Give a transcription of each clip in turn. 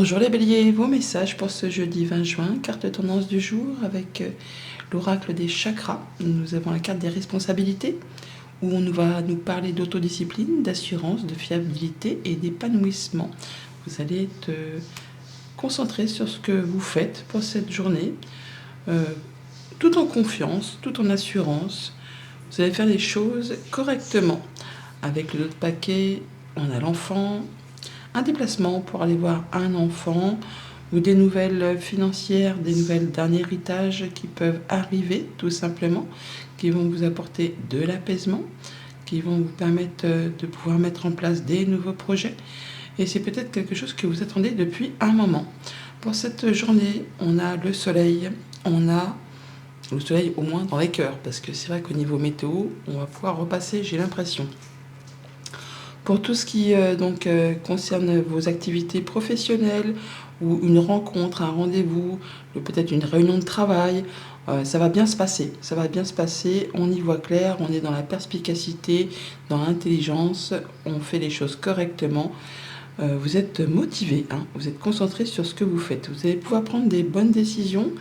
Bonjour les béliers, vos messages pour ce jeudi 20 juin, carte tendance du jour avec l'oracle des chakras. Nous avons la carte des responsabilités où on va nous parler d'autodiscipline, d'assurance, de fiabilité et d'épanouissement. Vous allez être concentré sur ce que vous faites pour cette journée, tout en confiance, tout en assurance. Vous allez faire les choses correctement. Avec le lot de paquet, on a l'enfant, un déplacement pour aller voir un enfant ou des nouvelles financières, des nouvelles d'un héritage qui peuvent arriver tout simplement, qui vont vous apporter de l'apaisement, qui vont vous permettre de pouvoir mettre en place des nouveaux projets. Et c'est peut-être quelque chose que vous attendez depuis un moment. Pour cette journée, on a le soleil au moins dans les cœurs, parce que c'est vrai qu'au niveau météo, on va pouvoir repasser, j'ai l'impression. Pour tout ce qui concerne vos activités professionnelles ou une rencontre, un rendez-vous, peut-être une réunion de travail, ça va bien se passer. Ça va bien se passer, on y voit clair, on est dans la perspicacité, dans l'intelligence, on fait les choses correctement. Vous êtes motivé, vous êtes concentré sur ce que vous faites. Vous allez pouvoir prendre des bonnes décisions.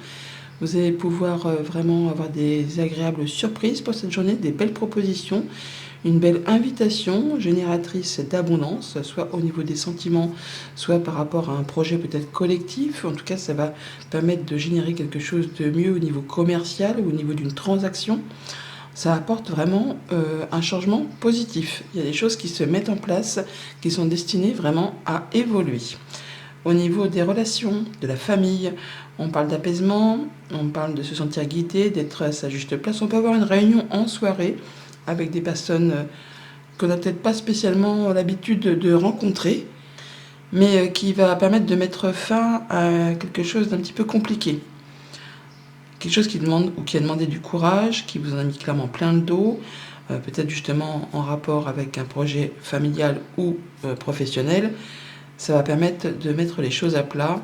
Vous allez pouvoir vraiment avoir des agréables surprises pour cette journée, des belles propositions, une belle invitation génératrice d'abondance, soit au niveau des sentiments, soit par rapport à un projet peut-être collectif. En tout cas, ça va permettre de générer quelque chose de mieux au niveau commercial ou au niveau d'une transaction. Ça apporte vraiment un changement positif. Il y a des choses qui se mettent en place, qui sont destinées vraiment à évoluer. Au niveau des relations, de la famille, on parle d'apaisement, on parle de se sentir guidé, d'être à sa juste place. On peut avoir une réunion en soirée avec des personnes qu'on n'a peut-être pas spécialement l'habitude de rencontrer, mais qui va permettre de mettre fin à quelque chose d'un petit peu compliqué. Quelque chose qui demande ou qui a demandé du courage, qui vous en a mis clairement plein le dos, peut-être justement en rapport avec un projet familial ou professionnel. Ça va permettre de mettre les choses à plat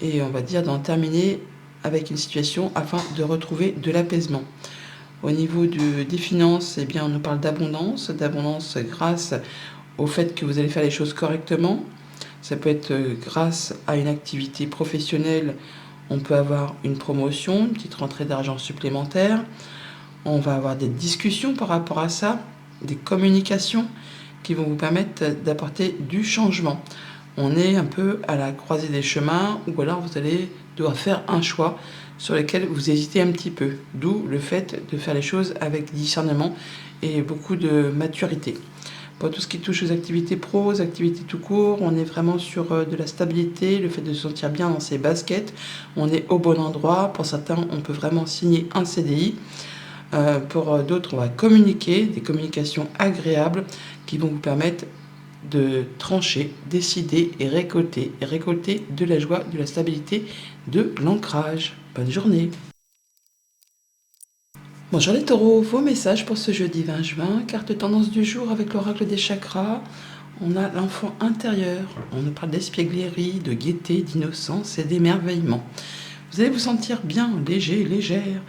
et on va dire d'en terminer avec une situation afin de retrouver de l'apaisement. Au niveau des finances, eh bien, on nous parle d'abondance grâce au fait que vous allez faire les choses correctement. Ça peut être grâce à une activité professionnelle, on peut avoir une promotion, une petite rentrée d'argent supplémentaire. On va avoir des discussions par rapport à ça, des communications qui vont vous permettre d'apporter du changement. On est un peu à la croisée des chemins, ou alors vous allez devoir faire un choix sur lequel vous hésitez un petit peu. D'où le fait de faire les choses avec discernement et beaucoup de maturité. Pour tout ce qui touche aux activités pro, aux activités tout court, on est vraiment sur de la stabilité, le fait de se sentir bien dans ses baskets. On est au bon endroit. Pour certains, on peut vraiment signer un CDI. Pour d'autres, on va communiquer, des communications agréables qui vont vous permettre de trancher, décider et récolter. Et récolter de la joie, de la stabilité, de l'ancrage. Bonne journée. Bonjour les taureaux, vos messages pour ce jeudi 20 juin. Carte tendance du jour avec l'oracle des chakras. On a l'enfant intérieur. On nous parle d'espièglerie, de gaieté, d'innocence et d'émerveillement. Vous allez vous sentir bien, léger, légère.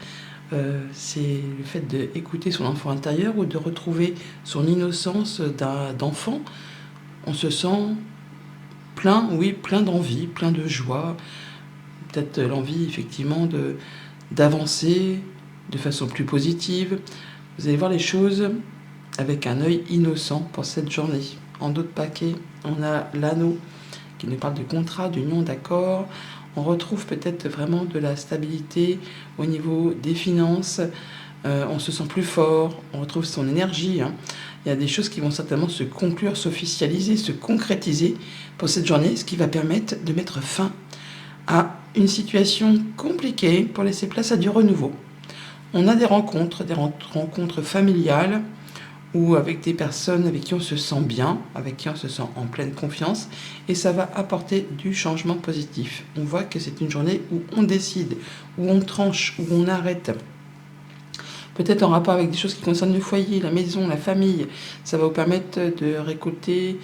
C'est le fait d'écouter son enfant intérieur ou de retrouver son innocence d'enfant. On se sent plein, oui, plein d'envie, plein de joie. Peut-être l'envie, effectivement, d'avancer de façon plus positive. Vous allez voir les choses avec un œil innocent pour cette journée. En dos de paquet, on a l'anneau qui nous parle de contrat, d'union, d'accord. On retrouve peut-être vraiment de la stabilité au niveau des finances. On se sent plus fort, on retrouve son énergie. Il y a des choses qui vont certainement se conclure, s'officialiser, se concrétiser pour cette journée, ce qui va permettre de mettre fin à une situation compliquée pour laisser place à du renouveau. On a des rencontres familiales ou avec des personnes avec qui on se sent bien, avec qui on se sent en pleine confiance, et ça va apporter du changement positif. On voit que c'est une journée où on décide, où on tranche, où on arrête. Peut-être en rapport avec des choses qui concernent le foyer, la maison, la famille. Ça va vous permettre de récolter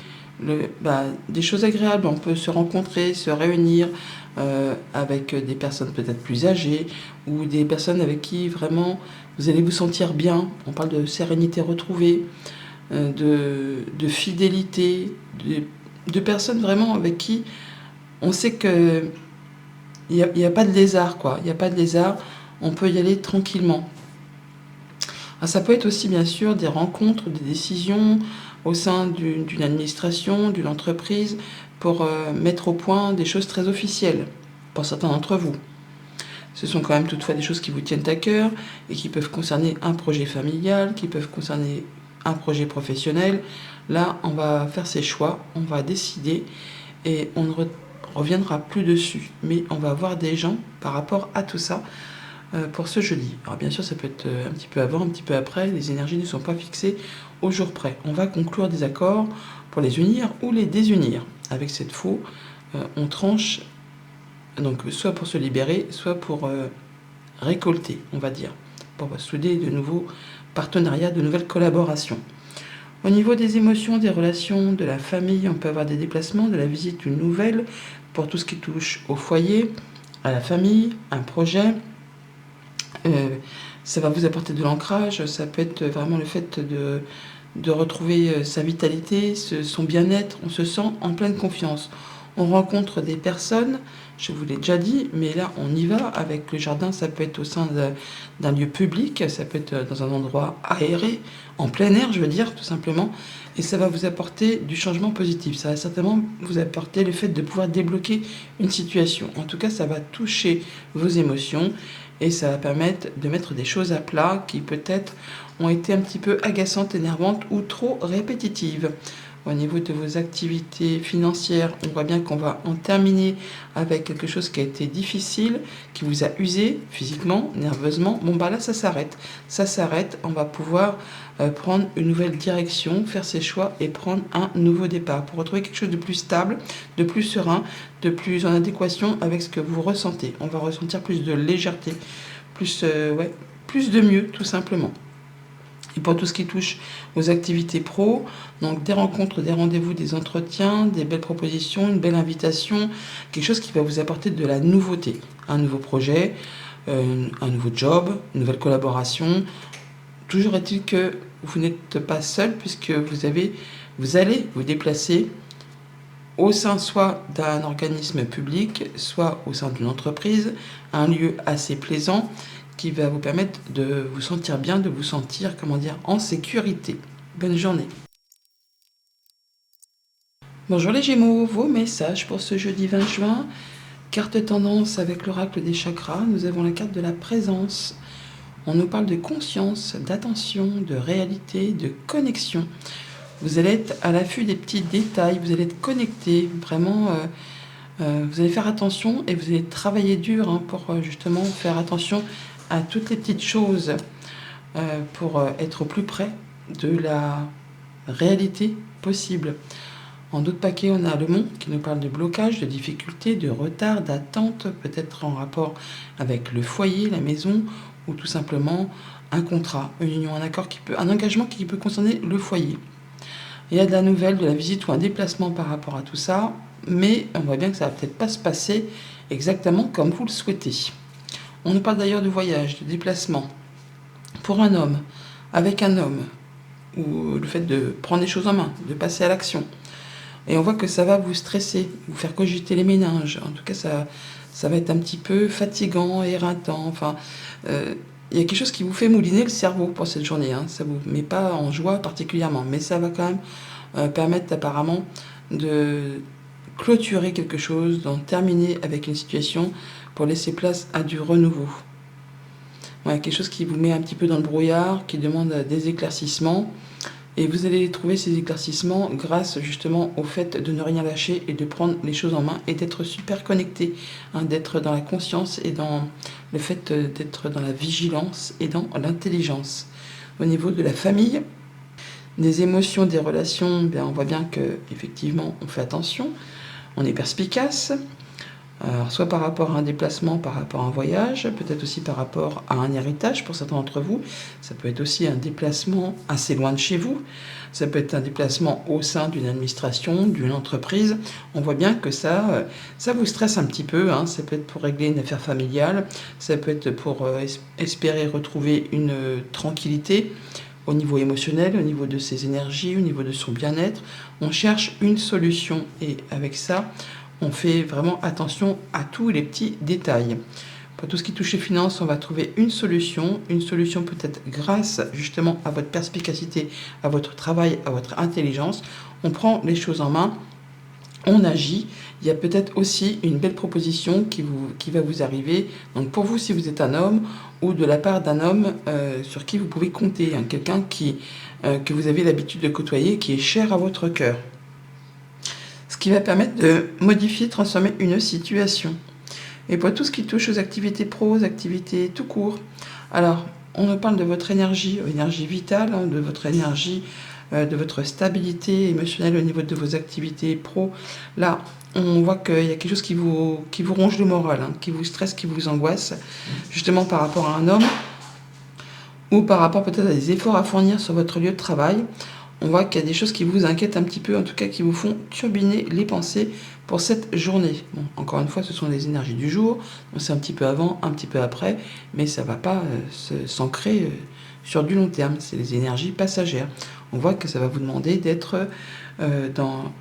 des choses agréables. On peut se rencontrer, se réunir avec des personnes peut-être plus âgées ou des personnes avec qui vraiment vous allez vous sentir bien. On parle de sérénité retrouvée, de fidélité, de personnes vraiment avec qui On sait que il y a pas de lézard, quoi. Il n'y a pas de lézard. On peut y aller tranquillement. Alors, ça peut être aussi, bien sûr, des rencontres, des décisions au sein d'une administration, d'une entreprise, pour mettre au point des choses très officielles, pour certains d'entre vous. Ce sont quand même toutefois des choses qui vous tiennent à cœur et qui peuvent concerner un projet familial, qui peuvent concerner un projet professionnel. Là, on va faire ses choix, on va décider et on ne reviendra plus dessus. Mais on va voir des gens par rapport à tout ça pour ce jeudi. Alors bien sûr, ça peut être un petit peu avant, un petit peu après. Les énergies ne sont pas fixées au jour près. On va conclure des accords pour les unir ou les désunir. Avec cette faux, on tranche donc soit pour se libérer, soit pour récolter, on va dire, pour souder de nouveaux partenariats, de nouvelles collaborations. Au niveau des émotions, des relations, de la famille, on peut avoir des déplacements, de la visite d'une nouvelle, pour tout ce qui touche au foyer, à la famille, un projet. Ça va vous apporter de l'ancrage, ça peut être vraiment le fait de retrouver sa vitalité, son bien-être, on se sent en pleine confiance. On rencontre des personnes, je vous l'ai déjà dit, mais là on y va avec le jardin, ça peut être au sein d'un lieu public, ça peut être dans un endroit aéré, en plein air je veux dire tout simplement, et ça va vous apporter du changement positif, ça va certainement vous apporter le fait de pouvoir débloquer une situation. En tout cas ça va toucher vos émotions et ça va permettre de mettre des choses à plat qui peut-être ont été un petit peu agaçantes, énervantes ou trop répétitives. Au niveau de vos activités financières, on voit bien qu'on va en terminer avec quelque chose qui a été difficile, qui vous a usé physiquement, nerveusement. Bon bah là ça s'arrête. Ça s'arrête, on va pouvoir prendre une nouvelle direction, faire ses choix et prendre un nouveau départ pour retrouver quelque chose de plus stable, de plus serein, de plus en adéquation avec ce que vous ressentez. On va ressentir plus de légèreté, plus de mieux tout simplement. Et pour tout ce qui touche aux activités pro, donc des rencontres, des rendez-vous, des entretiens, des belles propositions, une belle invitation, quelque chose qui va vous apporter de la nouveauté, un nouveau projet, un nouveau job, une nouvelle collaboration. Toujours est-il que vous n'êtes pas seul puisque vous allez vous déplacer au sein soit d'un organisme public, soit au sein d'une entreprise, un lieu assez plaisant qui va vous permettre de vous sentir bien, de vous sentir, en sécurité. Bonne journée. Bonjour les Gémeaux, vos messages pour ce jeudi 20 juin. Carte tendance avec l'oracle des chakras, nous avons la carte de la présence. On nous parle de conscience, d'attention, de réalité, de connexion. Vous allez être à l'affût des petits détails, vous allez être connecté, vraiment, vous allez faire attention et vous allez travailler dur pour justement faire attention à toutes les petites choses pour être plus près de la réalité possible. En d'autres paquets, on a le mont qui nous parle de blocage, de difficultés, de retard, d'attente, peut-être en rapport avec le foyer, la maison, ou tout simplement un contrat, une union, un accord un engagement qui peut concerner le foyer. Il y a de la nouvelle, de la visite ou un déplacement par rapport à tout ça, mais on voit bien que ça va peut-être pas se passer exactement comme vous le souhaitez. On nous parle d'ailleurs de voyage, de déplacement pour un homme, avec un homme, ou le fait de prendre les choses en main, de passer à l'action. Et on voit que ça va vous stresser, vous faire cogiter les méninges. En tout cas, ça va être un petit peu fatigant, éreintant. Enfin, il y a quelque chose qui vous fait mouliner le cerveau pour cette journée. Ça ne vous met pas en joie particulièrement, mais ça va quand même permettre apparemment de clôturer quelque chose, d'en terminer avec une situation pour laisser place à du renouveau. Voilà, quelque chose qui vous met un petit peu dans le brouillard, qui demande des éclaircissements. Et vous allez trouver ces éclaircissements grâce justement au fait de ne rien lâcher et de prendre les choses en main et d'être super connecté, d'être dans la conscience et dans le fait d'être dans la vigilance et dans l'intelligence. Au niveau de la famille, des émotions, des relations, on voit bien qu'effectivement on fait attention, on est perspicace. Alors, soit par rapport à un déplacement, par rapport à un voyage, peut-être aussi par rapport à un héritage pour certains d'entre vous. Ça peut être aussi un déplacement assez loin de chez vous. Ça peut être un déplacement au sein d'une administration, d'une entreprise. On voit bien que ça vous stresse un petit peu. Ça peut être pour régler une affaire familiale. Ça peut être pour espérer retrouver une tranquillité au niveau émotionnel, au niveau de ses énergies, au niveau de son bien-être. On cherche une solution et avec ça, on fait vraiment attention à tous les petits détails. Pour tout ce qui touche les finances, on va trouver une solution peut-être grâce justement à votre perspicacité, à votre travail, à votre intelligence. On prend les choses en main, on agit. Il y a peut-être aussi une belle proposition qui va vous arriver. Donc pour vous, si vous êtes un homme, ou de la part d'un homme sur qui vous pouvez compter, hein, quelqu'un que vous avez l'habitude de côtoyer, qui est cher à votre cœur. Ce qui va permettre de modifier, transformer une situation. Et pour tout ce qui touche aux activités pro, aux activités tout court, alors on nous parle de votre énergie vitale, hein, de votre énergie, de votre stabilité émotionnelle au niveau de vos activités pro. Là, on voit qu'il y a quelque chose qui vous ronge le moral, hein, qui vous stresse, qui vous angoisse, justement par rapport à un homme, ou par rapport peut-être à des efforts à fournir sur votre lieu de travail. On voit qu'il y a des choses qui vous inquiètent un petit peu, en tout cas qui vous font turbiner les pensées pour cette journée. Bon, encore une fois, ce sont les énergies du jour, donc c'est un petit peu avant, un petit peu après, mais ça ne va pas s'ancrer sur du long terme, c'est les énergies passagères. On voit que ça va vous demander d'être dans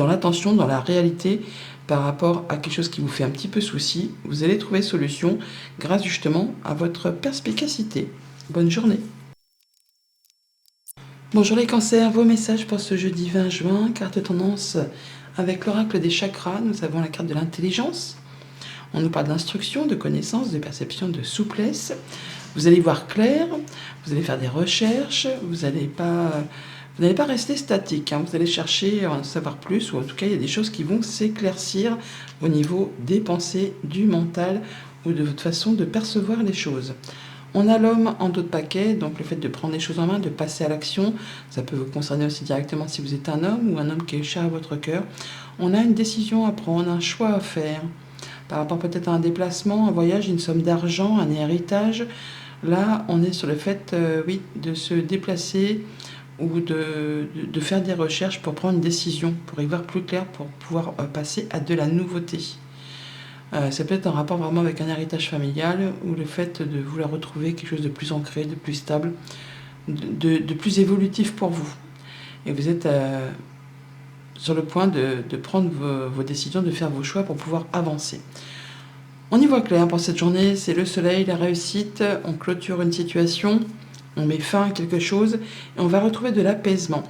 l'attention, dans la réalité, par rapport à quelque chose qui vous fait un petit peu souci. Vous allez trouver solution grâce justement à votre perspicacité. Bonne journée. Bonjour les cancers, vos messages pour ce jeudi 20 juin, carte tendance avec l'oracle des chakras. Nous avons la carte de l'intelligence. On nous parle d'instruction, de connaissance, de perception, de souplesse. Vous allez voir clair, vous allez faire des recherches, vous n'allez pas rester statique, hein. Vous allez chercher à en savoir plus, ou en tout cas il y a des choses qui vont s'éclaircir au niveau des pensées, du mental ou de votre façon de percevoir les choses. On a l'homme en dos de paquet, donc le fait de prendre les choses en main, de passer à l'action, ça peut vous concerner aussi directement si vous êtes un homme ou un homme qui est cher à votre cœur. On a une décision à prendre, un choix à faire, par rapport peut-être à un déplacement, un voyage, une somme d'argent, un héritage. Là, on est sur le fait, oui, de se déplacer ou de faire des recherches pour prendre une décision, pour y voir plus clair, pour pouvoir passer à de la nouveauté. Ça peut être en rapport vraiment avec un héritage familial ou le fait de vouloir retrouver quelque chose de plus ancré, de plus stable, de plus évolutif pour vous. Et vous êtes sur le point de prendre vos décisions, de faire vos choix pour pouvoir avancer. On y voit clair pour cette journée, c'est le soleil, la réussite, on clôture une situation, on met fin à quelque chose et on va retrouver de l'apaisement.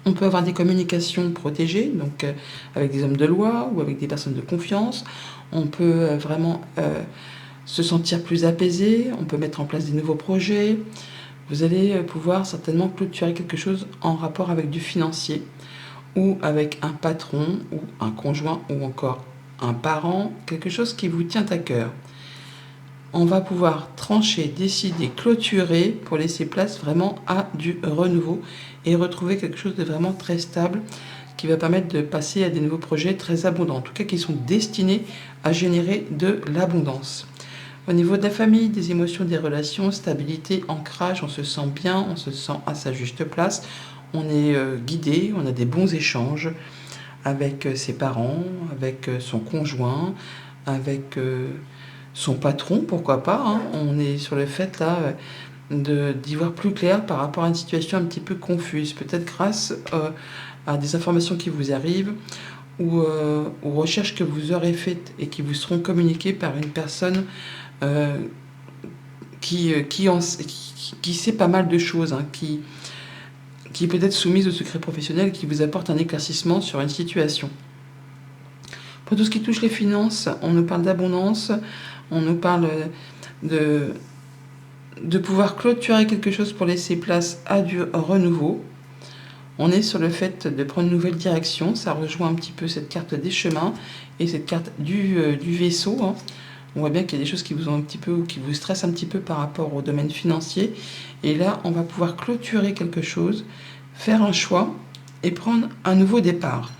On peut avoir des communications protégées, donc avec des hommes de loi ou avec des personnes de confiance. On peut vraiment se sentir plus apaisé, on peut mettre en place des nouveaux projets. Vous allez pouvoir certainement clôturer quelque chose en rapport avec du financier ou avec un patron ou un conjoint ou encore un parent, quelque chose qui vous tient à cœur. On va pouvoir trancher, décider, clôturer pour laisser place vraiment à du renouveau et retrouver quelque chose de vraiment très stable qui va permettre de passer à des nouveaux projets très abondants, en tout cas qui sont destinés à générer de l'abondance. Au niveau de la famille, des émotions, des relations, stabilité, ancrage, on se sent bien, on se sent à sa juste place, on est guidé, on a des bons échanges avec ses parents, avec son conjoint, avec son patron, pourquoi pas, hein. On est sur le fait là d'y voir plus clair par rapport à une situation un petit peu confuse, peut-être grâce à des informations qui vous arrivent ou aux recherches que vous aurez faites et qui vous seront communiquées par une personne qui sait pas mal de choses, hein, qui est peut-être soumise au secret professionnel, qui vous apporte un éclaircissement sur une situation. Pour tout ce qui touche les finances, on nous parle d'abondance, on nous parle de pouvoir clôturer quelque chose pour laisser place à du renouveau. On est sur le fait de prendre une nouvelle direction, ça rejoint un petit peu cette carte des chemins et cette carte du vaisseau, hein. On voit bien qu'il y a des choses qui vous ont un petit peu ou qui vous stressent un petit peu par rapport au domaine financier. Et là, on va pouvoir clôturer quelque chose, faire un choix et prendre un nouveau départ.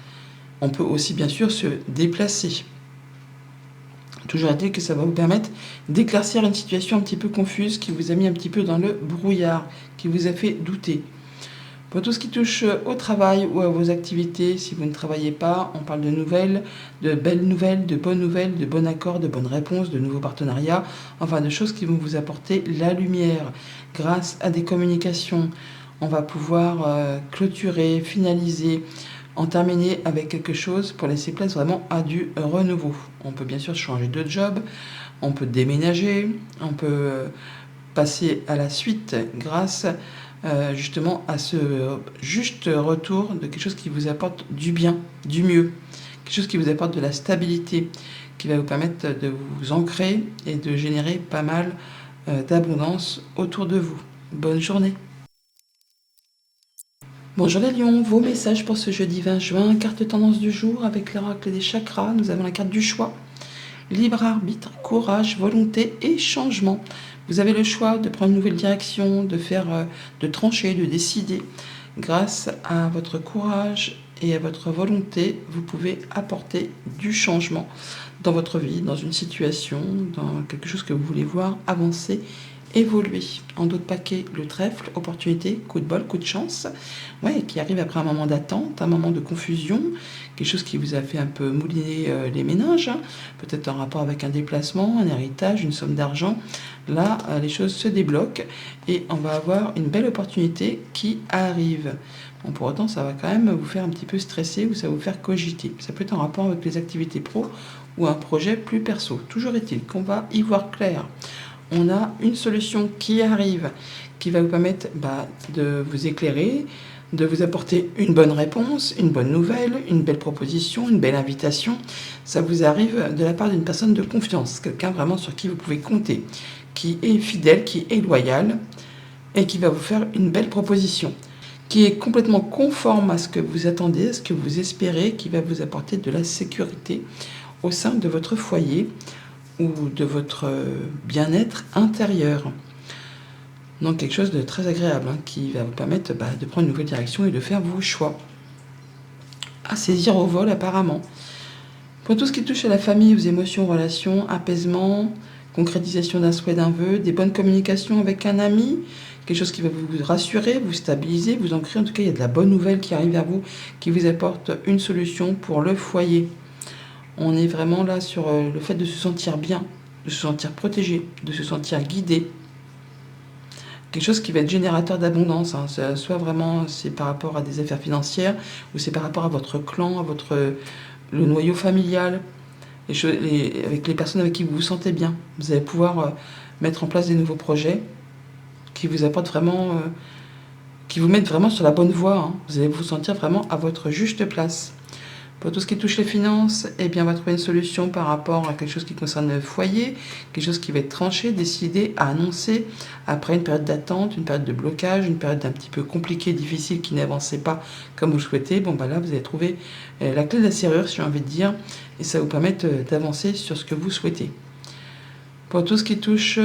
On peut aussi bien sûr se déplacer. Toujours est-il que ça va vous permettre d'éclaircir une situation un petit peu confuse qui vous a mis un petit peu dans le brouillard, qui vous a fait douter. Pour tout ce qui touche au travail ou à vos activités, si vous ne travaillez pas, on parle de nouvelles, de belles nouvelles, de bons accords, de bonnes réponses, de nouveaux partenariats, enfin de choses qui vont vous apporter la lumière. Grâce à des communications, on va pouvoir clôturer, finaliser, en terminer avec quelque chose pour laisser place vraiment à du renouveau. On peut bien sûr changer de job, on peut déménager, on peut passer à la suite grâce justement à ce juste retour de quelque chose qui vous apporte du bien, du mieux, quelque chose qui vous apporte de la stabilité, qui va vous permettre de vous ancrer et de générer pas mal d'abondance autour de vous. Bonne journée. Bonjour les lions, vos messages pour ce jeudi 20 juin, carte tendance du jour avec l'oracle des chakras. Nous avons la carte du choix, libre arbitre, courage, volonté et changement. Vous avez le choix de prendre une nouvelle direction, de trancher, de décider. Grâce à votre courage et à votre volonté, vous pouvez apporter du changement dans votre vie, dans une situation, dans quelque chose que vous voulez voir avancer, évoluer. En d'autres paquets, le trèfle, opportunité, coup de bol, coup de chance, qui arrive après un moment d'attente, un moment de confusion, quelque chose qui vous a fait un peu mouliner les méninges, peut-être en rapport avec un déplacement, un héritage, une somme d'argent. Là, les choses se débloquent et on va avoir une belle opportunité qui arrive. Bon, pour autant, ça va quand même vous faire un petit peu stresser ou ça va vous faire cogiter. Ça peut être en rapport avec les activités pro ou un projet plus perso. Toujours est-il qu'on va y voir clair. On a une solution qui arrive, qui va vous permettre de vous éclairer, de vous apporter une bonne réponse, une bonne nouvelle, une belle proposition, une belle invitation. Ça vous arrive de la part d'une personne de confiance, quelqu'un vraiment sur qui vous pouvez compter, qui est fidèle, qui est loyal et qui va vous faire une belle proposition, qui est complètement conforme à ce que vous attendez, à ce que vous espérez, qui va vous apporter de la sécurité au sein de votre foyer ou de votre bien-être intérieur. Donc quelque chose de très agréable qui va vous permettre de prendre une nouvelle direction et de faire vos choix. À saisir au vol apparemment. Pour tout ce qui touche à la famille, aux émotions, aux relations, apaisement, concrétisation d'un souhait, d'un vœu, des bonnes communications avec un ami, quelque chose qui va vous rassurer, vous stabiliser, vous ancrer. En tout cas, il y a de la bonne nouvelle qui arrive vers vous, qui vous apporte une solution pour le foyer. On est vraiment là sur le fait de se sentir bien, de se sentir protégé, de se sentir guidé. Quelque chose qui va être générateur d'abondance. Soit vraiment c'est par rapport à des affaires financières, ou c'est par rapport à votre clan, à le noyau familial, avec les personnes avec qui vous vous sentez bien. Vous allez pouvoir mettre en place des nouveaux projets qui vous apportent vraiment, qui vous mettent vraiment sur la bonne voie. Vous allez vous sentir vraiment à votre juste place. Pour tout ce qui touche les finances, on va trouver une solution par rapport à quelque chose qui concerne le foyer, quelque chose qui va être tranché, décidé, à annoncer, après une période d'attente, une période de blocage, une période un petit peu compliquée, difficile, qui n'avançait pas comme vous le souhaitez. Là, vous allez trouver la clé de la serrure, si j'ai envie de dire, et ça va vous permettre d'avancer sur ce que vous souhaitez. Pour tout ce qui touche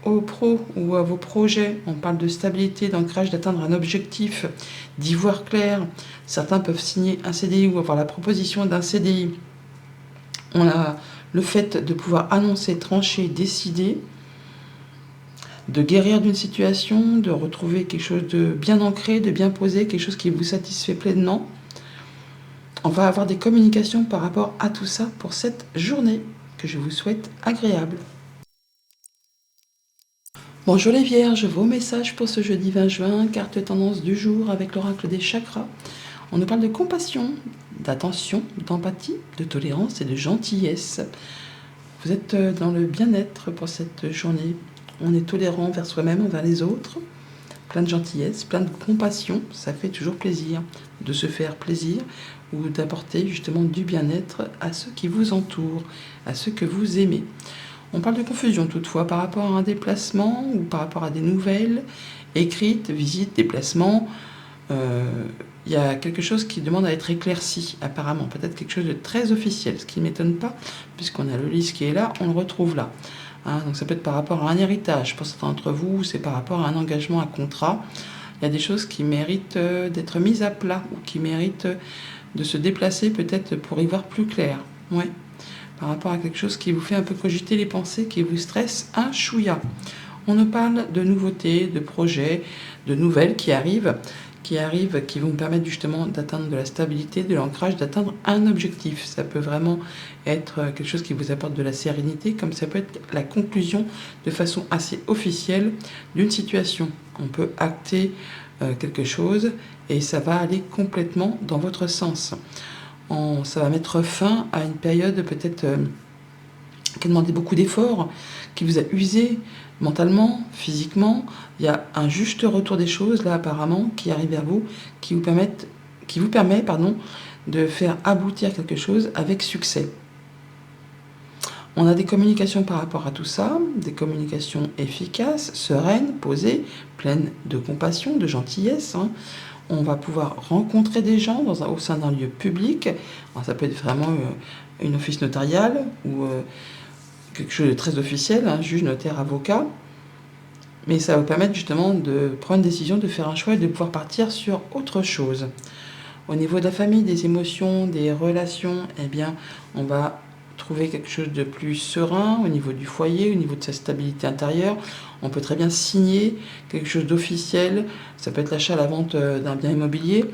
aux pros ou à vos projets, on parle de stabilité, d'ancrage, d'atteindre un objectif, d'y voir clair. Certains peuvent signer un CDI ou avoir la proposition d'un CDI. On a le fait de pouvoir annoncer, trancher, décider, de guérir d'une situation, de retrouver quelque chose de bien ancré, de bien posé, quelque chose qui vous satisfait pleinement. On va avoir des communications par rapport à tout ça pour cette journée que je vous souhaite agréable. Bonjour les vierges, vos messages pour ce jeudi 20 juin, carte tendance du jour avec l'oracle des chakras. On nous parle de compassion, d'attention, d'empathie, de tolérance et de gentillesse. Vous êtes dans le bien-être pour cette journée. On est tolérant envers soi-même, envers les autres. Plein de gentillesse, plein de compassion. Ça fait toujours plaisir de se faire plaisir ou d'apporter justement du bien-être à ceux qui vous entourent, à ceux que vous aimez. On parle de confusion toutefois par rapport à un déplacement ou par rapport à des nouvelles écrites, visites, déplacements. Il y a quelque chose qui demande à être éclairci apparemment, peut-être quelque chose de très officiel, ce qui ne m'étonne pas puisqu'on a le lys qui est là, on le retrouve là. Donc ça peut être par rapport à un héritage, pour certains d'entre vous, c'est par rapport à un engagement, un contrat. Il y a des choses qui méritent d'être mises à plat ou qui méritent de se déplacer peut-être pour y voir plus clair. Ouais. Par rapport à quelque chose qui vous fait un peu cogiter les pensées, qui vous stresse un chouïa. On nous parle de nouveautés, de projets, de nouvelles qui arrivent, qui vont vous permettre justement d'atteindre de la stabilité, de l'ancrage, d'atteindre un objectif. Ça peut vraiment être quelque chose qui vous apporte de la sérénité, comme ça peut être la conclusion de façon assez officielle d'une situation. On peut acter quelque chose et ça va aller complètement dans votre sens. Ça va mettre fin à une période peut-être qui a demandé beaucoup d'efforts, qui vous a usé mentalement, physiquement. Il y a un juste retour des choses là apparemment qui arrive vers vous, qui vous permet de faire aboutir quelque chose avec succès. On a des communications par rapport à tout ça, des communications efficaces, sereines, posées, pleines de compassion, de gentillesse. On va pouvoir rencontrer des gens au sein d'un lieu public. Alors, ça peut être vraiment une office notariale ou quelque chose de très officiel, juge, notaire, avocat. Mais ça va vous permettre justement de prendre une décision, de faire un choix et de pouvoir partir sur autre chose. Au niveau de la famille, des émotions, des relations, eh bien, on va trouver quelque chose de plus serein au niveau du foyer, au niveau de sa stabilité intérieure. On peut très bien signer quelque chose d'officiel. Ça peut être l'achat, la vente d'un bien immobilier.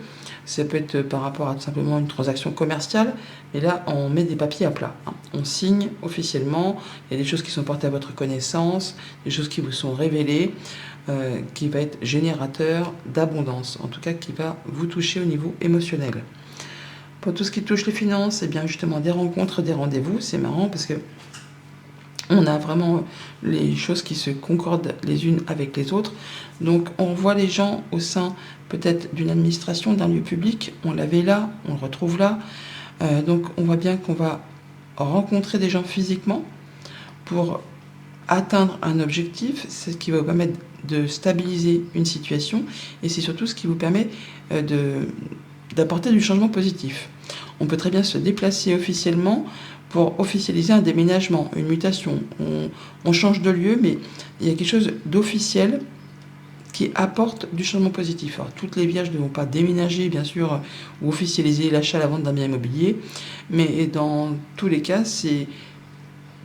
Ça peut être par rapport à tout simplement une transaction commerciale. Mais là, on met des papiers à plat. On signe officiellement. Il y a des choses qui sont portées à votre connaissance, des choses qui vous sont révélées, qui va être générateur d'abondance. En tout cas, qui va vous toucher au niveau émotionnel. Pour tout ce qui touche les finances, et bien justement des rencontres, des rendez-vous, c'est marrant parce que on a vraiment les choses qui se concordent les unes avec les autres. Donc on voit les gens au sein peut-être d'une administration, d'un lieu public, on l'avait là, on le retrouve là. Donc on voit bien qu'on va rencontrer des gens physiquement pour atteindre un objectif, c'est ce qui va vous permettre de stabiliser une situation et c'est surtout ce qui vous permet d'apporter du changement positif. On peut très bien se déplacer officiellement pour officialiser un déménagement, une mutation. On change de lieu, mais il y a quelque chose d'officiel qui apporte du changement positif. Alors, toutes les vierges ne vont pas déménager, bien sûr, ou officialiser l'achat, la vente d'un bien immobilier, mais dans tous les cas, c'est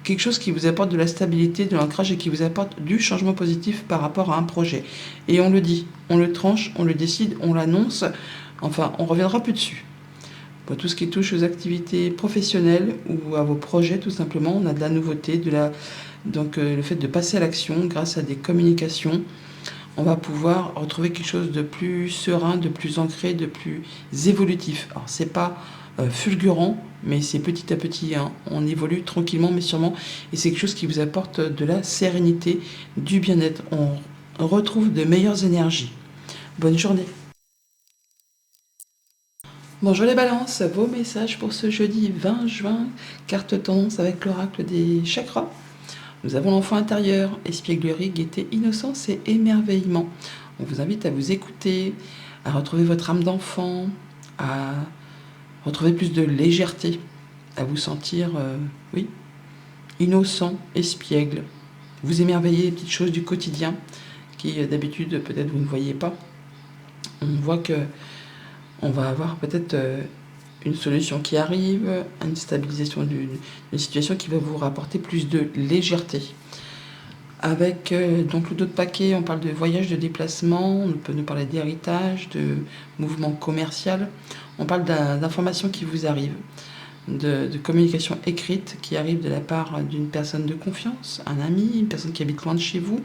quelque chose qui vous apporte de la stabilité, de l'ancrage et qui vous apporte du changement positif par rapport à un projet. Et on le dit, on le tranche, on le décide, on l'annonce, enfin, on ne reviendra plus dessus. Pour tout ce qui touche aux activités professionnelles ou à vos projets, tout simplement, on a de la nouveauté, donc le fait de passer à l'action grâce à des communications, on va pouvoir retrouver quelque chose de plus serein, de plus ancré, de plus évolutif. Alors c'est pas fulgurant, mais c'est petit à petit, on évolue tranquillement mais sûrement, et c'est quelque chose qui vous apporte de la sérénité, du bien-être. On retrouve de meilleures énergies. Bonne journée. Bonjour les balances, vos messages pour ce jeudi 20 juin, carte tendance avec l'oracle des chakras. Nous avons l'enfant intérieur, espièglerie, gaieté, innocence et émerveillement. On vous invite à vous écouter, à retrouver votre âme d'enfant, à retrouver plus de légèreté, à vous sentir, innocent, espiègle. Vous émerveillez les petites choses du quotidien qui d'habitude peut-être vous ne voyez pas. On voit que on va avoir peut-être une solution qui arrive, une stabilisation d'une situation qui va vous rapporter plus de légèreté. Avec donc le dos de paquet, on parle de voyage, de déplacement, on peut nous parler d'héritage, de mouvement commercial, on parle d'informations qui vous arrivent, de communication écrite qui arrive de la part d'une personne de confiance, un ami, une personne qui habite loin de chez vous,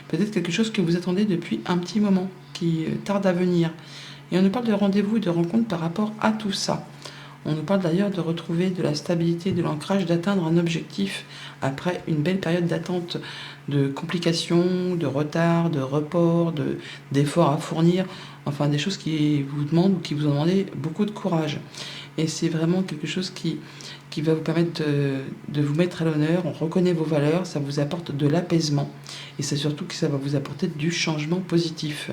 peut-être quelque chose que vous attendez depuis un petit moment, qui tarde à venir. Et on nous parle de rendez-vous et de rencontres par rapport à tout ça. On nous parle d'ailleurs de retrouver de la stabilité, de l'ancrage, d'atteindre un objectif après une belle période d'attente, de complications, de retard, de report, d'efforts à fournir, enfin des choses qui vous demandent ou qui vous ont demandé beaucoup de courage. Et c'est vraiment quelque chose qui va vous permettre de vous mettre à l'honneur, on reconnaît vos valeurs, ça vous apporte de l'apaisement. Et c'est surtout que ça va vous apporter du changement positif.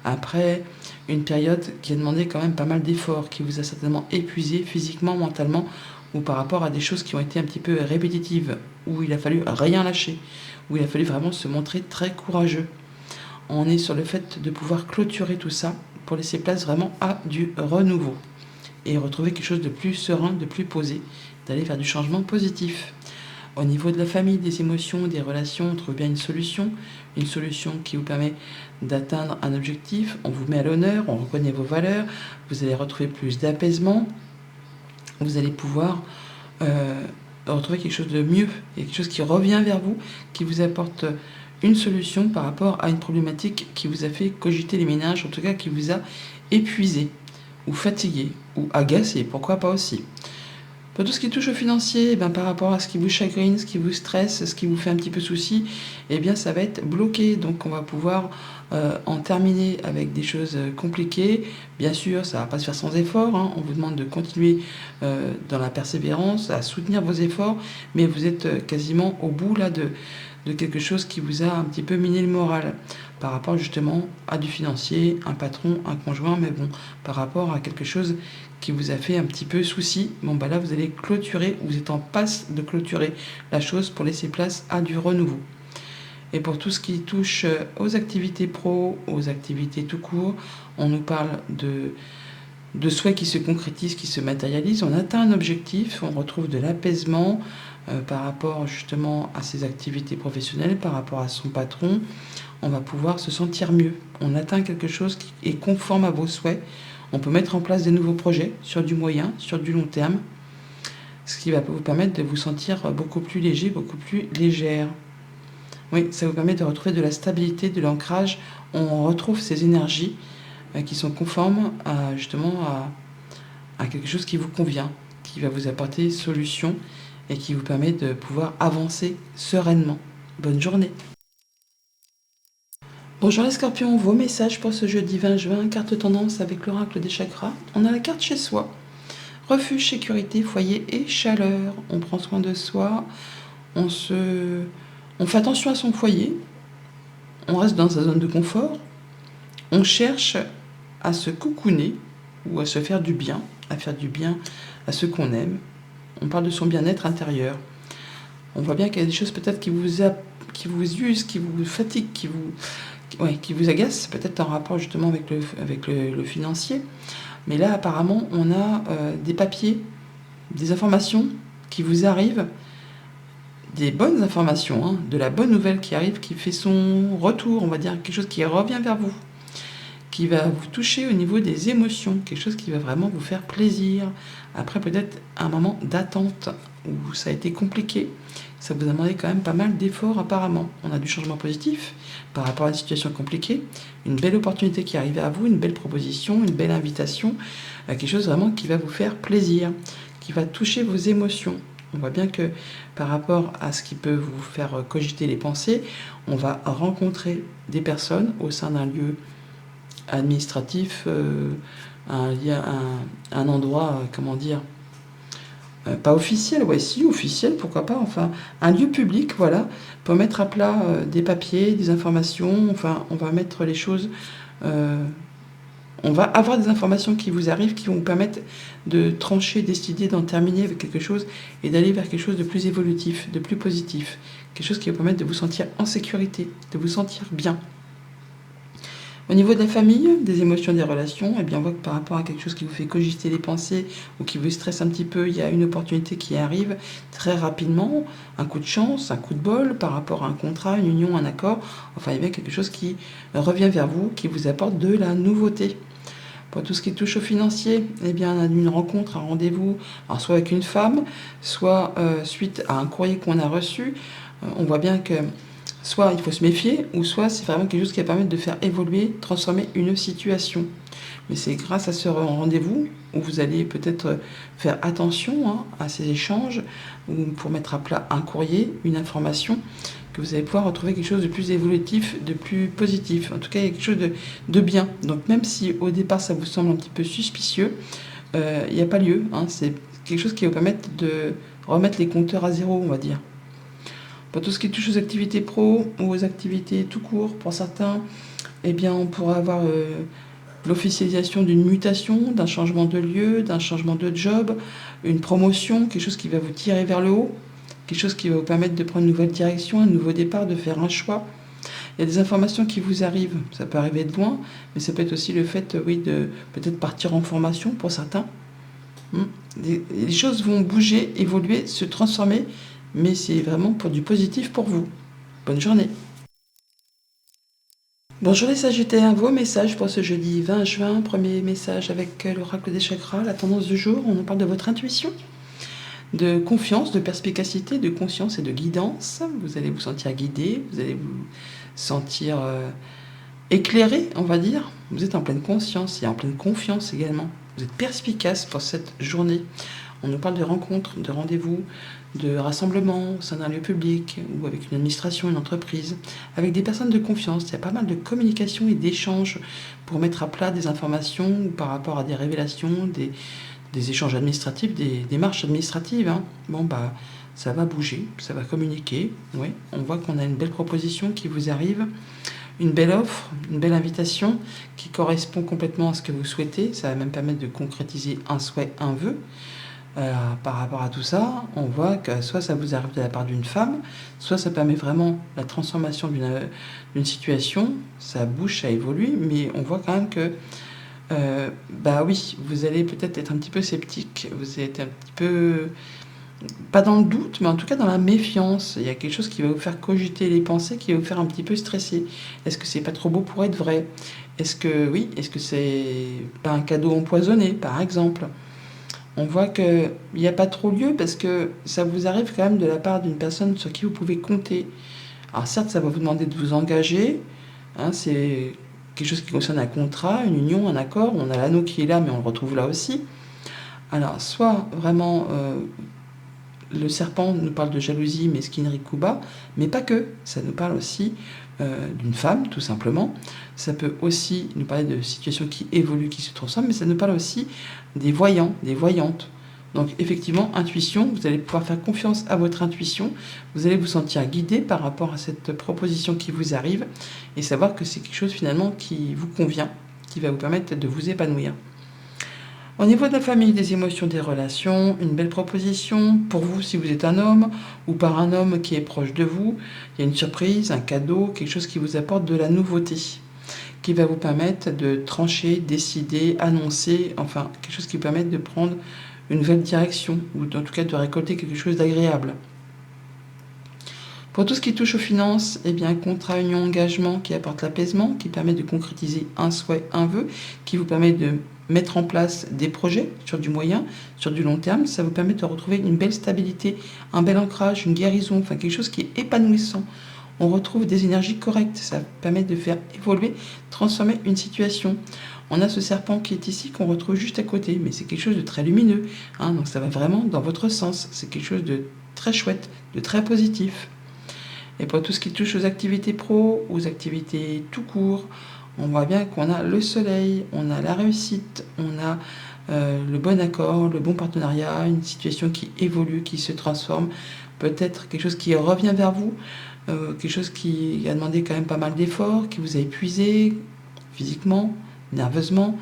Après une période qui a demandé quand même pas mal d'efforts, qui vous a certainement épuisé physiquement, mentalement, ou par rapport à des choses qui ont été un petit peu répétitives, où il a fallu rien lâcher, où il a fallu vraiment se montrer très courageux. On est sur le fait de pouvoir clôturer tout ça pour laisser place vraiment à du renouveau et retrouver quelque chose de plus serein, de plus posé, d'aller vers du changement positif. Au niveau de la famille, des émotions, des relations, on trouve bien une solution qui vous permet d'atteindre un objectif, on vous met à l'honneur, on reconnaît vos valeurs, vous allez retrouver plus d'apaisement, vous allez pouvoir retrouver quelque chose de mieux, quelque chose qui revient vers vous, qui vous apporte une solution par rapport à une problématique qui vous a fait cogiter les méninges, en tout cas qui vous a épuisé, ou fatigué, ou agacé, pourquoi pas aussi. Pour tout ce qui touche au financier, eh bien, par rapport à ce qui vous chagrine, ce qui vous stresse, ce qui vous fait un petit peu souci, eh bien, ça va être bloqué. Donc, on va pouvoir en terminer avec des choses compliquées. Bien sûr, ça ne va pas se faire sans effort, hein. On vous demande de continuer dans la persévérance, à soutenir vos efforts, mais vous êtes quasiment au bout là de quelque chose qui vous a un petit peu miné le moral par rapport justement à du financier, un patron, un conjoint, mais bon, par rapport à quelque chose qui vous a fait un petit peu souci, bon bah là vous allez clôturer, vous êtes en passe de clôturer la chose pour laisser place à du renouveau. Et pour tout ce qui touche aux activités pro, aux activités tout court, on nous parle de souhaits qui se concrétisent, qui se matérialisent. On atteint un objectif, on retrouve de l'apaisement par rapport justement à ses activités professionnelles, par rapport à son patron. On va pouvoir se sentir mieux. On atteint quelque chose qui est conforme à vos souhaits. On peut mettre en place des nouveaux projets sur du moyen, sur du long terme, ce qui va vous permettre de vous sentir beaucoup plus léger, beaucoup plus légère. Oui, ça vous permet de retrouver de la stabilité, de l'ancrage. On retrouve ces énergies qui sont conformes à, justement à quelque chose qui vous convient, qui va vous apporter solution et qui vous permet de pouvoir avancer sereinement. Bonne journée. Bonjour les scorpions, vos messages pour ce jeudi 20 juin, carte tendance avec l'oracle des chakras. On a la carte chez soi. Refuge, sécurité, foyer et chaleur. On prend soin de soi, on fait attention à son foyer, on reste dans sa zone de confort, on cherche à se cocooner ou à se faire du bien, à faire du bien à ceux qu'on aime. On parle de son bien-être intérieur. On voit bien qu'il y a des choses peut-être qui vous usent, qui vous fatiguent, qui vous agacent, peut-être en rapport justement avec le financier. Mais là, apparemment, on a des papiers, des informations qui vous arrivent, des bonnes informations, hein, de la bonne nouvelle qui arrive, qui fait son retour, on va dire, quelque chose qui revient vers vous, qui va vous toucher au niveau des émotions, quelque chose qui va vraiment vous faire plaisir. Après, peut-être un moment d'attente où ça a été compliqué, ça vous a demandé quand même pas mal d'efforts apparemment. On a du changement positif par rapport à une situation compliquée, une belle opportunité qui arrive à vous, une belle proposition, une belle invitation, quelque chose vraiment qui va vous faire plaisir, qui va toucher vos émotions. On voit bien que par rapport à ce qui peut vous faire cogiter les pensées, on va rencontrer des personnes au sein d'un lieu administratif, un endroit, comment dire, pas officiel, ouais, si, officiel, pourquoi pas, enfin, un lieu public, voilà, pour mettre à plat des papiers, des informations, enfin, on va mettre les choses, on va avoir des informations qui vous arrivent, qui vont vous permettre de trancher, décider, d'en terminer avec quelque chose et d'aller vers quelque chose de plus évolutif, de plus positif, quelque chose qui va vous permettre de vous sentir en sécurité, de vous sentir bien. Au niveau de la famille, des émotions, des relations, eh bien, on voit que par rapport à quelque chose qui vous fait cogiter les pensées ou qui vous stresse un petit peu, il y a une opportunité qui arrive très rapidement, un coup de chance, un coup de bol par rapport à un contrat, une union, un accord. Enfin, il y a bien quelque chose qui revient vers vous, qui vous apporte de la nouveauté. Pour tout ce qui touche au financier, eh bien, on a une rencontre, un rendez-vous, alors soit avec une femme, soit suite à un courrier qu'on a reçu. On voit bien que soit il faut se méfier, ou soit c'est vraiment quelque chose qui va permettre de faire évoluer, transformer une situation. Mais c'est grâce à ce rendez-vous où vous allez peut-être faire attention à ces échanges, ou pour mettre à plat un courrier, une information, que vous allez pouvoir retrouver quelque chose de plus évolutif, de plus positif. En tout cas, il y a quelque chose de bien. Donc même si au départ ça vous semble un petit peu suspicieux, il n'y a pas lieu. C'est quelque chose qui va vous permettre de remettre les compteurs à zéro, on va dire. Pour tout ce qui touche aux activités pro ou aux activités tout court, pour certains, eh bien, on pourra avoir l'officialisation d'une mutation, d'un changement de lieu, d'un changement de job, une promotion, quelque chose qui va vous tirer vers le haut, quelque chose qui va vous permettre de prendre une nouvelle direction, un nouveau départ, de faire un choix. Il y a des informations qui vous arrivent, ça peut arriver de loin, mais ça peut être aussi le fait, oui, de peut-être partir en formation pour certains. Les choses vont bouger, évoluer, se transformer, mais c'est vraiment pour du positif pour vous. Bonne journée. Bonjour les Sagittaires, vos messages pour ce jeudi 20 juin. Premier message avec l'oracle des chakras, la tendance du jour. On en parle de votre intuition, de confiance, de perspicacité, de conscience et de guidance. Vous allez vous sentir guidé, vous allez vous sentir éclairé, on va dire. Vous êtes en pleine conscience et en pleine confiance également. Vous êtes perspicace pour cette journée. On nous parle de rencontres, de rendez-vous, de rassemblements au sein d'un lieu public ou avec une administration, une entreprise, avec des personnes de confiance. Il y a pas mal de communication et d'échanges pour mettre à plat des informations ou par rapport à des révélations, des échanges administratifs, des démarches administratives. Hein. Bon, bah, ça va bouger, ça va communiquer. Oui, on voit qu'on a une belle proposition qui vous arrive, une belle offre, une belle invitation qui correspond complètement à ce que vous souhaitez. Ça va même permettre de concrétiser un souhait, un vœu. Par rapport à tout ça, on voit que soit ça vous arrive de la part d'une femme, soit ça permet vraiment la transformation d'une situation, ça bouge, ça évolue, mais on voit quand même que, bah oui, vous allez peut-être être un petit peu sceptique, vous êtes un petit peu, pas dans le doute, mais en tout cas dans la méfiance. Il y a quelque chose qui va vous faire cogiter les pensées, qui va vous faire un petit peu stresser. Est-ce que c'est pas trop beau pour être vrai? Est-ce que c'est pas un cadeau empoisonné, par exemple? On voit qu'il n'y a pas trop lieu parce que ça vous arrive quand même de la part d'une personne sur qui vous pouvez compter. Alors certes, ça va vous demander de vous engager, hein, c'est quelque chose qui concerne un contrat, une union, un accord. On a l'anneau qui est là, mais on le retrouve là aussi. Alors soit vraiment le serpent nous parle de jalousie, mais Skinri Kuba, mais pas que. Ça nous parle aussi d'une femme, tout simplement. Ça peut aussi nous parler de situations qui évoluent, qui se transforment, mais ça nous parle aussi des voyants, des voyantes. Donc effectivement, intuition, vous allez pouvoir faire confiance à votre intuition, vous allez vous sentir guidé par rapport à cette proposition qui vous arrive, et savoir que c'est quelque chose finalement qui vous convient, qui va vous permettre de vous épanouir. Au niveau de la famille, des émotions, des relations, une belle proposition pour vous si vous êtes un homme ou par un homme qui est proche de vous. Il y a une surprise, un cadeau, quelque chose qui vous apporte de la nouveauté, qui va vous permettre de trancher, décider, annoncer, enfin quelque chose qui vous permet de prendre une nouvelle direction ou en tout cas de récolter quelque chose d'agréable. Pour tout ce qui touche aux finances, eh bien, contrat, union, engagement qui apporte l'apaisement, qui permet de concrétiser un souhait, un vœu, qui vous permet de mettre en place des projets sur du moyen, sur du long terme. Ça vous permet de retrouver une belle stabilité, un bel ancrage, une guérison, enfin quelque chose qui est épanouissant. On retrouve des énergies correctes, ça permet de faire évoluer, transformer une situation. On a ce serpent qui est ici, qu'on retrouve juste à côté, mais c'est quelque chose de très lumineux, hein, donc ça va vraiment dans votre sens. C'est quelque chose de très chouette, de très positif. Et pour tout ce qui touche aux activités pro, aux activités tout court, on voit bien qu'on a le soleil, on a la réussite, on a le bon accord, le bon partenariat, une situation qui évolue, qui se transforme, peut-être quelque chose qui revient vers vous, quelque chose qui a demandé quand même pas mal d'efforts, qui vous a épuisé physiquement, nerveusement,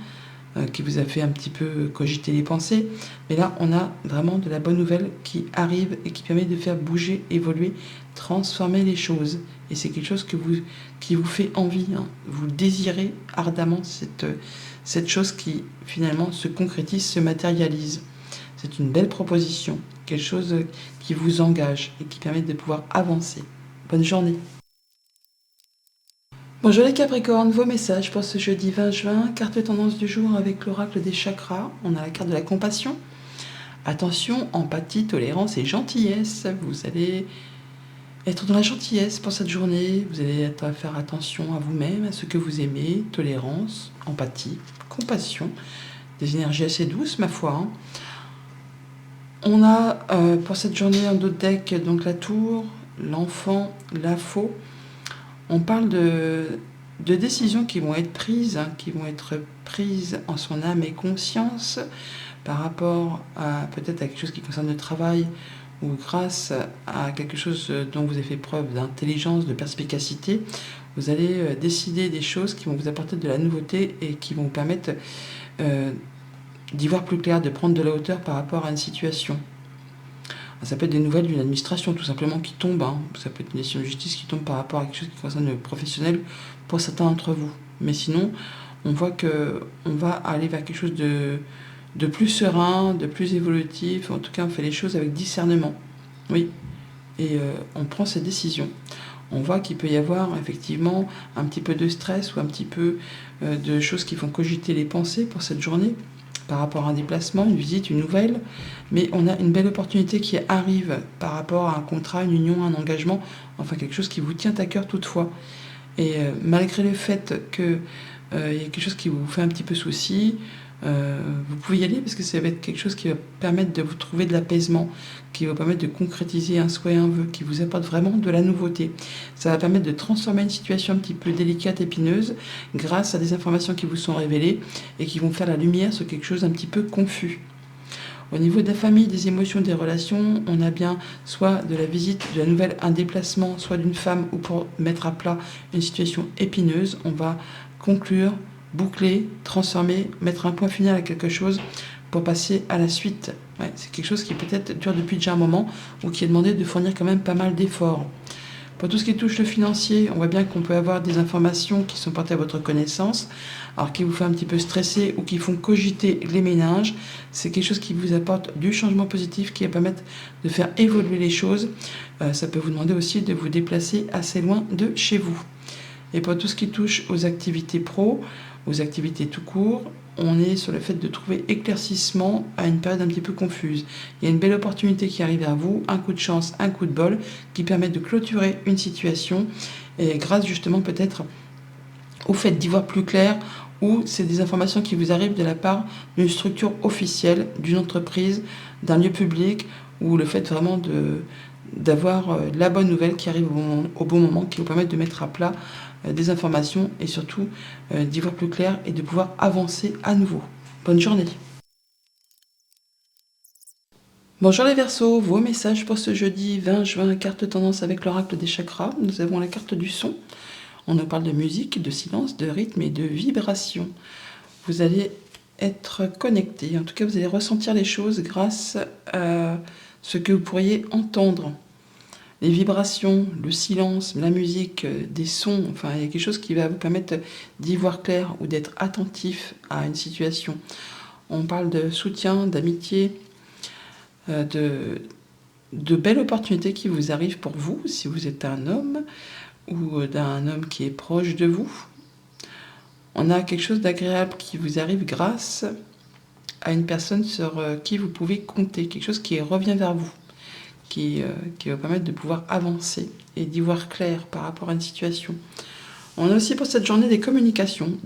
qui vous a fait un petit peu cogiter les pensées. Mais là, on a vraiment de la bonne nouvelle qui arrive et qui permet de faire bouger, évoluer, transformer les choses. Et c'est quelque chose qui vous fait envie. Hein. Vous désirez ardemment cette chose qui finalement se concrétise, se matérialise. C'est une belle proposition, quelque chose qui vous engage et qui permet de pouvoir avancer. Bonne journée. Bonjour les Capricornes, vos messages pour ce jeudi 20 juin, carte tendance du jour avec l'oracle des chakras. On a la carte de la compassion. Attention, empathie, tolérance et gentillesse. Vous allez être dans la gentillesse pour cette journée. Vous allez faire attention à vous-même, à ce que vous aimez. Tolérance, empathie, compassion. Des énergies assez douces, ma foi. Hein. On a pour cette journée un autre deck, donc la tour, l'enfant, la faux. On parle de décisions qui vont être prises, hein, qui vont être prises en son âme et conscience par rapport à peut-être à quelque chose qui concerne le travail ou grâce à quelque chose dont vous avez fait preuve d'intelligence, de perspicacité. Vous allez décider des choses qui vont vous apporter de la nouveauté et qui vont vous permettre d'y voir plus clair, de prendre de la hauteur par rapport à une situation. Ça peut être des nouvelles d'une administration tout simplement qui tombe, hein. Ça peut être une décision de justice qui tombe par rapport à quelque chose qui concerne le professionnel pour certains d'entre vous. Mais sinon, on voit qu'on va aller vers quelque chose de plus serein, de plus évolutif. En tout cas, on fait les choses avec discernement. Oui, et on prend ses décisions. On voit qu'il peut y avoir effectivement un petit peu de stress ou un petit peu de choses qui font cogiter les pensées pour cette journée. par rapport à un déplacement, une visite, une nouvelle, mais on a une belle opportunité qui arrive par rapport à un contrat, une union, un engagement, enfin quelque chose qui vous tient à cœur toutefois. Et malgré le fait qu'il y a quelque chose qui vous fait un petit peu souci, vous pouvez y aller parce que ça va être quelque chose qui va permettre de vous trouver de l'apaisement, qui va permettre de concrétiser un souhait, un vœu, qui vous apporte vraiment de la nouveauté. Ça va permettre de transformer une situation un petit peu délicate, épineuse, grâce à des informations qui vous sont révélées et qui vont faire la lumière sur quelque chose d'un petit peu confus. Au niveau de la famille, des émotions, des relations, on a bien soit de la visite, de la nouvelle, un déplacement, soit d'une femme, ou pour mettre à plat une situation épineuse, on va conclure, boucler, transformer, mettre un point final à quelque chose pour passer à la suite. Ouais, c'est quelque chose qui peut-être dure depuis déjà un moment ou qui est demandé de fournir quand même pas mal d'efforts. Pour tout ce qui touche le financier, on voit bien qu'on peut avoir des informations qui sont portées à votre connaissance, alors qui vous font un petit peu stresser ou qui font cogiter les ménages. C'est quelque chose qui vous apporte du changement positif, qui va permettre de faire évoluer les choses. Ça peut vous demander aussi de vous déplacer assez loin de chez vous. Et pour tout ce qui touche aux activités pro, aux activités tout court, on est sur le fait de trouver éclaircissement à une période un petit peu confuse. Il y a une belle opportunité qui arrive à vous, un coup de chance, un coup de bol, qui permet de clôturer une situation, et grâce justement peut-être au fait d'y voir plus clair, ou c'est des informations qui vous arrivent de la part d'une structure officielle, d'une entreprise, d'un lieu public, ou le fait vraiment d'avoir la bonne nouvelle qui arrive au bon moment, qui vous permet de mettre à plat des informations et surtout d'y voir plus clair et de pouvoir avancer à nouveau. Bonne journée. Bonjour les Verseaux, vos messages pour ce jeudi 20 juin, carte tendance avec l'oracle des chakras. Nous avons la carte du son. On nous parle de musique, de silence, de rythme et de vibration. Vous allez être connecté, en tout cas vous allez ressentir les choses grâce à ce que vous pourriez entendre. Les vibrations, le silence, la musique, des sons, enfin il y a quelque chose qui va vous permettre d'y voir clair ou d'être attentif à une situation. On parle de soutien, d'amitié, de belles opportunités qui vous arrivent pour vous, si vous êtes un homme ou d'un homme qui est proche de vous. On a quelque chose d'agréable qui vous arrive grâce à une personne sur qui vous pouvez compter, quelque chose qui revient vers vous. Qui va permettre de pouvoir avancer et d'y voir clair par rapport à une situation. On a aussi pour cette journée des communications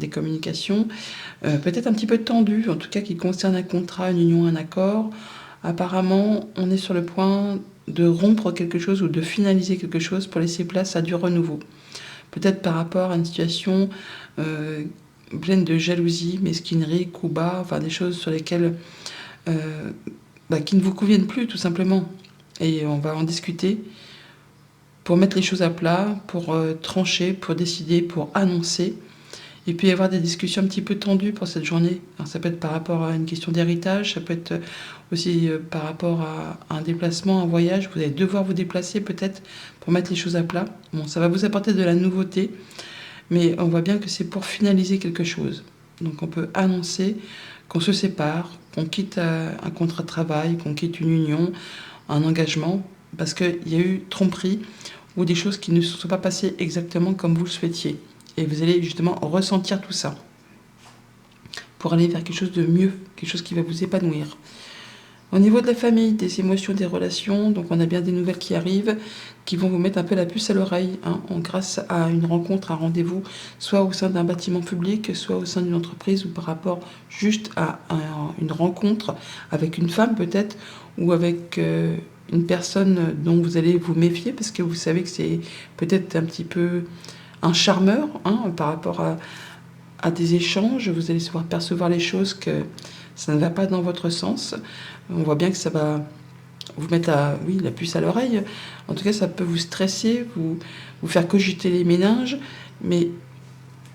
peut-être un petit peu tendues, en tout cas qui concernent un contrat, une union, un accord. Apparemment, on est sur le point de rompre quelque chose ou de finaliser quelque chose pour laisser place à du renouveau. Peut-être par rapport à une situation pleine de jalousie, mesquinerie, coups bas, enfin des choses sur lesquelles qui ne vous conviennent plus tout simplement. Et on va en discuter pour mettre les choses à plat, pour trancher, pour décider, pour annoncer. Et puis y avoir des discussions un petit peu tendues pour cette journée. Alors, ça peut être par rapport à une question d'héritage, ça peut être aussi par rapport à un déplacement, un voyage. Vous allez devoir vous déplacer peut-être pour mettre les choses à plat. Bon, ça va vous apporter de la nouveauté, mais on voit bien que c'est pour finaliser quelque chose. Donc on peut annoncer qu'on se sépare, qu'on quitte un contrat de travail, qu'on quitte une union, un engagement, parce qu'il y a eu tromperie ou des choses qui ne se sont pas passées exactement comme vous le souhaitiez. Et vous allez justement ressentir tout ça pour aller vers quelque chose de mieux, quelque chose qui va vous épanouir. Au niveau de la famille, des émotions, des relations, donc on a bien des nouvelles qui arrivent, qui vont vous mettre un peu la puce à l'oreille, grâce à une rencontre, un rendez-vous, soit au sein d'un bâtiment public, soit au sein d'une entreprise, ou par rapport juste à une rencontre avec une femme peut-être, ou avec une personne dont vous allez vous méfier, parce que vous savez que c'est peut-être un petit peu un charmeur, par rapport à des échanges. Vous allez savoir percevoir les choses, que ça ne va pas dans votre sens. On voit bien que ça va vous mettre la puce à l'oreille. En tout cas, ça peut vous stresser, vous faire cogiter les méninges, mais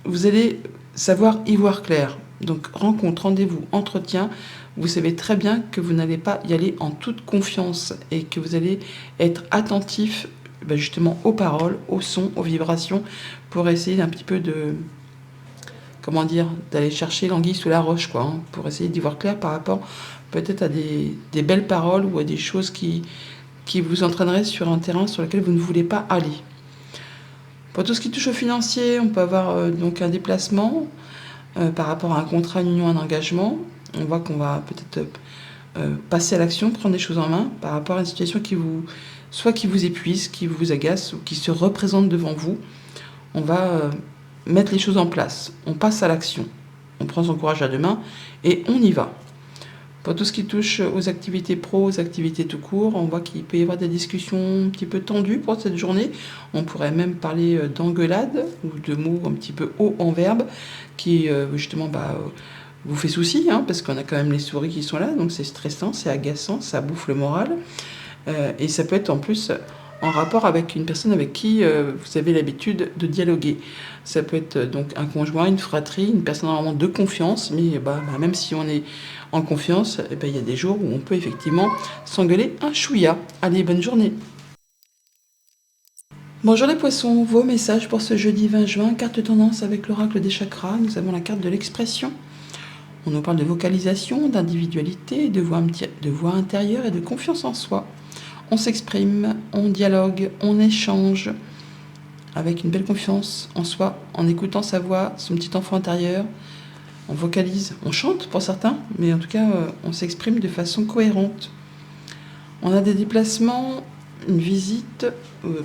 vous allez savoir y voir clair. Donc rencontre, rendez-vous, entretien, vous savez très bien que vous n'allez pas y aller en toute confiance et que vous allez être attentif justement aux paroles, aux sons, aux vibrations, pour essayer un petit peu d'aller chercher l'anguille sous la roche, pour essayer d'y voir clair par rapport peut-être à des belles paroles ou à des choses qui vous entraîneraient sur un terrain sur lequel vous ne voulez pas aller. Pour tout ce qui touche au financier, on peut avoir donc un déplacement par rapport à un contrat, une union, un engagement. On voit qu'on va peut-être passer à l'action, prendre les choses en main par rapport à une situation soit qui vous épuise, qui vous agace ou qui se représente devant vous. On va mettre les choses en place. On passe à l'action. On prend son courage à deux mains et on y va. Pour tout ce qui touche aux activités pro, aux activités tout court, on voit qu'il peut y avoir des discussions un petit peu tendues pour cette journée. On pourrait même parler d'engueulade ou de mots un petit peu hauts en verbe qui justement vous fait souci, parce qu'on a quand même les souris qui sont là, donc c'est stressant, c'est agaçant, ça bouffe le moral. Et ça peut être en plus en rapport avec une personne avec qui vous avez l'habitude de dialoguer. Ça peut être donc un conjoint, une fratrie, une personne vraiment de confiance, mais même si on est en confiance, il y a des jours où on peut effectivement s'engueuler un chouïa. Allez, bonne journée. Bonjour les poissons, vos messages pour ce jeudi 20 juin, carte tendance avec l'oracle des chakras. Nous avons la carte de l'expression. On nous parle de vocalisation, d'individualité, de voix intérieure et de confiance en soi. On s'exprime, on dialogue, on échange avec une belle confiance en soi, en écoutant sa voix, son petit enfant intérieur. On vocalise, on chante pour certains, mais en tout cas, on s'exprime de façon cohérente. On a des déplacements, une visite,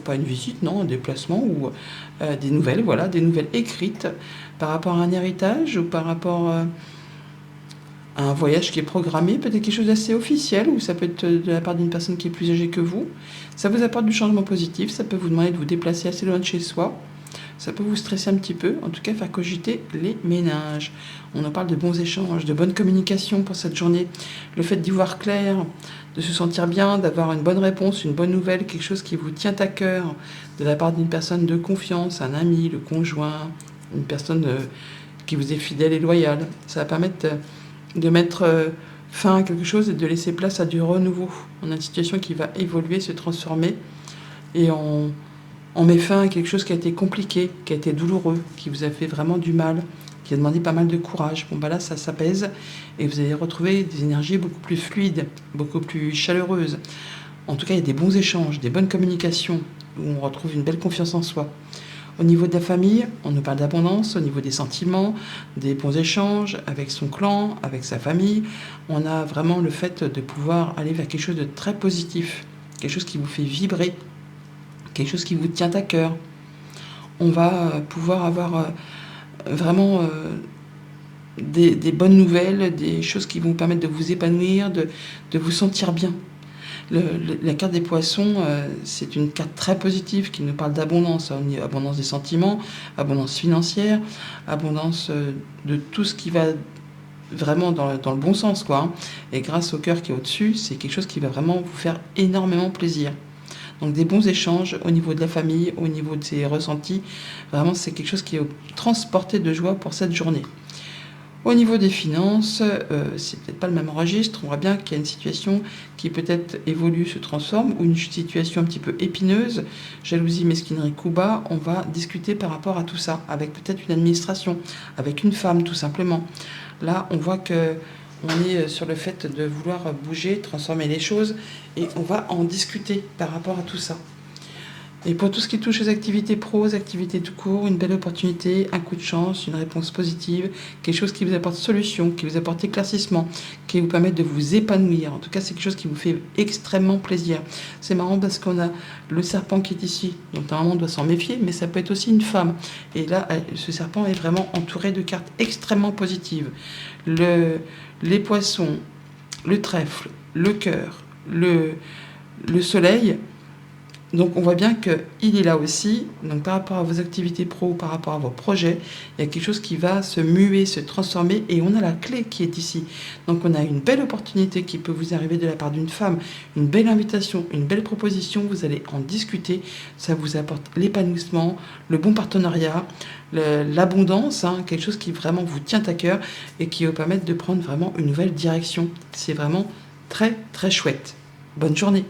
pas une visite, non, un déplacement ou des nouvelles, voilà, des nouvelles écrites par rapport à un héritage ou par rapport à un voyage qui est programmé, peut-être quelque chose d'assez officiel, ou ça peut être de la part d'une personne qui est plus âgée que vous. Ça vous apporte du changement positif, ça peut vous demander de vous déplacer assez loin de chez soi. Ça peut vous stresser un petit peu, en tout cas faire cogiter les méninges. On en parle de bons échanges, de bonne communication pour cette journée. Le fait d'y voir clair, de se sentir bien, d'avoir une bonne réponse, une bonne nouvelle, quelque chose qui vous tient à cœur, de la part d'une personne de confiance, un ami, le conjoint, une personne qui vous est fidèle et loyale. Ça va permettre de mettre fin à quelque chose et de laisser place à du renouveau. On a une situation qui va évoluer, se transformer, et on met fin à quelque chose qui a été compliqué, qui a été douloureux, qui vous a fait vraiment du mal, qui a demandé pas mal de courage. Là, ça s'apaise et vous allez retrouver des énergies beaucoup plus fluides, beaucoup plus chaleureuses. En tout cas, il y a des bons échanges, des bonnes communications, où on retrouve une belle confiance en soi. Au niveau de la famille, on nous parle d'abondance, au niveau des sentiments, des bons échanges avec son clan, avec sa famille. On a vraiment le fait de pouvoir aller vers quelque chose de très positif, quelque chose qui vous fait vibrer, quelque chose qui vous tient à cœur. On va pouvoir avoir vraiment des bonnes nouvelles, des choses qui vont vous permettre de vous épanouir, de vous sentir bien. La carte des poissons, c'est une carte très positive qui nous parle d'abondance, abondance des sentiments, abondance financière, abondance de tout ce qui va vraiment dans le bon sens, quoi. Et grâce au cœur qui est au-dessus, c'est quelque chose qui va vraiment vous faire énormément plaisir. Donc des bons échanges au niveau de la famille, au niveau de ses ressentis. Vraiment, c'est quelque chose qui est transporté de joie pour cette journée. Au niveau des finances, c'est peut-être pas le même registre. On voit bien qu'il y a une situation qui peut-être évolue, se transforme, ou une situation un petit peu épineuse, jalousie, mesquinerie, coup bas. On va discuter par rapport à tout ça, avec peut-être une administration, avec une femme tout simplement. Là, on voit que on est sur le fait de vouloir bouger, transformer les choses, et on va en discuter par rapport à tout ça. Et pour tout ce qui touche aux activités pro, aux activités tout court, une belle opportunité, un coup de chance, une réponse positive, quelque chose qui vous apporte solution, qui vous apporte éclaircissement, qui vous permet de vous épanouir. En tout cas, c'est quelque chose qui vous fait extrêmement plaisir. C'est marrant parce qu'on a le serpent qui est ici, donc normalement on doit s'en méfier, mais ça peut être aussi une femme. Et là, ce serpent est vraiment entouré de cartes extrêmement positives. Les poissons, le trèfle, le cœur, le soleil. Donc on voit bien qu'il est là aussi. Donc par rapport à vos activités pro, par rapport à vos projets, il y a quelque chose qui va se muer, se transformer, et on a la clé qui est ici. Donc on a une belle opportunité qui peut vous arriver de la part d'une femme, une belle invitation, une belle proposition, vous allez en discuter, ça vous apporte l'épanouissement, le bon partenariat, l'abondance, quelque chose qui vraiment vous tient à cœur et qui va vous permettre de prendre vraiment une nouvelle direction. C'est vraiment très très chouette. Bonne journée.